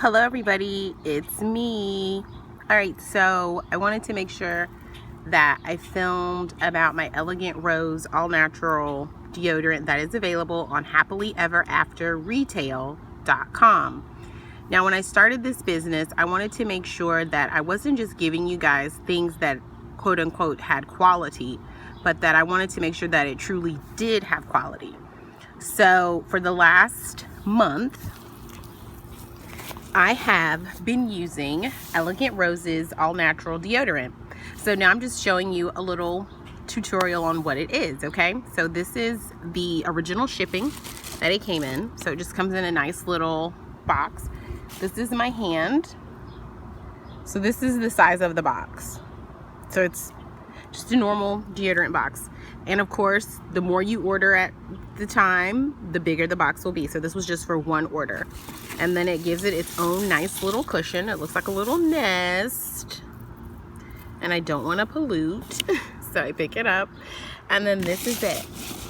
Hello everybody, it's me. Alright, so I wanted to make sure that I filmed about my Elegant Rose all natural deodorant that is available on happilyeverafterretail.com. Now when I started this business, I wanted to make sure that I wasn't just giving you guys things that quote unquote had quality, but that I wanted to make sure that it truly did have quality. So for the last month, I have been using Elegant Rose's all natural deodorant. So now I'm just showing you a little tutorial on what it is, okay? So this is the original shipping that it came in. So it just comes in a nice little box. This is my hand. So this is the size of the box. So it's just a normal deodorant box. And of course, the more you order at the time, the bigger the box will be. So this was just for one order. And then it gives it its own nice little cushion. It looks like a little nest. And I don't want to pollute, so I pick it up. And then this is it.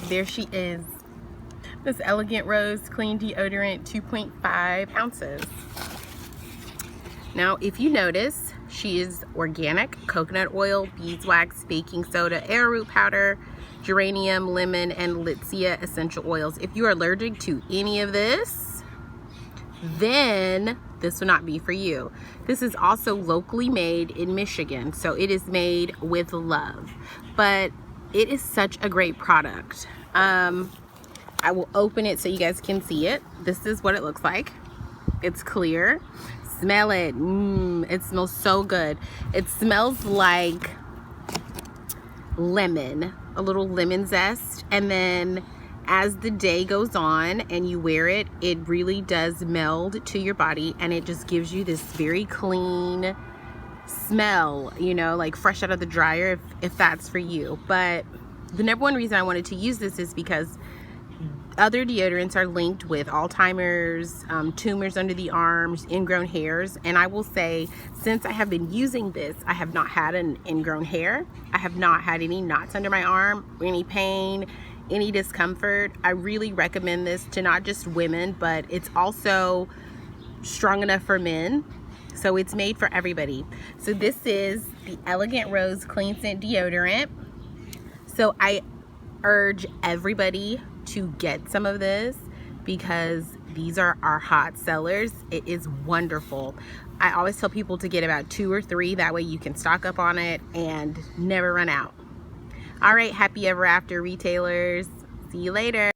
There she is. This Elegant Rose Clean Deodorant, 2.5 ounces. Now, if you notice, she is organic coconut oil, beeswax, baking soda, arrowroot powder, geranium, lemon, and Litsea essential oils. If you are allergic to any of this, then this will not be for you. This is also locally made in Michigan, so it is made with love. But it is such a great product. I will open it so you guys can see it. This is what it looks like. It's clear. Smell it. It smells so good. It smells like lemon, a little lemon zest, and then as the day goes on and you wear it, it really does meld to your body, and it just gives you this very clean smell, you know, like fresh out of the dryer, if that's for you. But the number one reason I wanted to use this is because other deodorants are linked with Alzheimer's, tumors under the arms, ingrown hairs, and I will say, since I have been using this, I have not had an ingrown hair. I have not had any knots under my arm, any pain, any discomfort. I really recommend this to not just women, but it's also strong enough for men. So it's made for everybody. So this is the Elegant Rose Clean Scent Deodorant. So I urge everybody to get some of this because these are our hot sellers. It is wonderful. I always tell people to get about 2 or 3, that way you can stock up on it and never run out. All right, happy ever after retailers. See you later.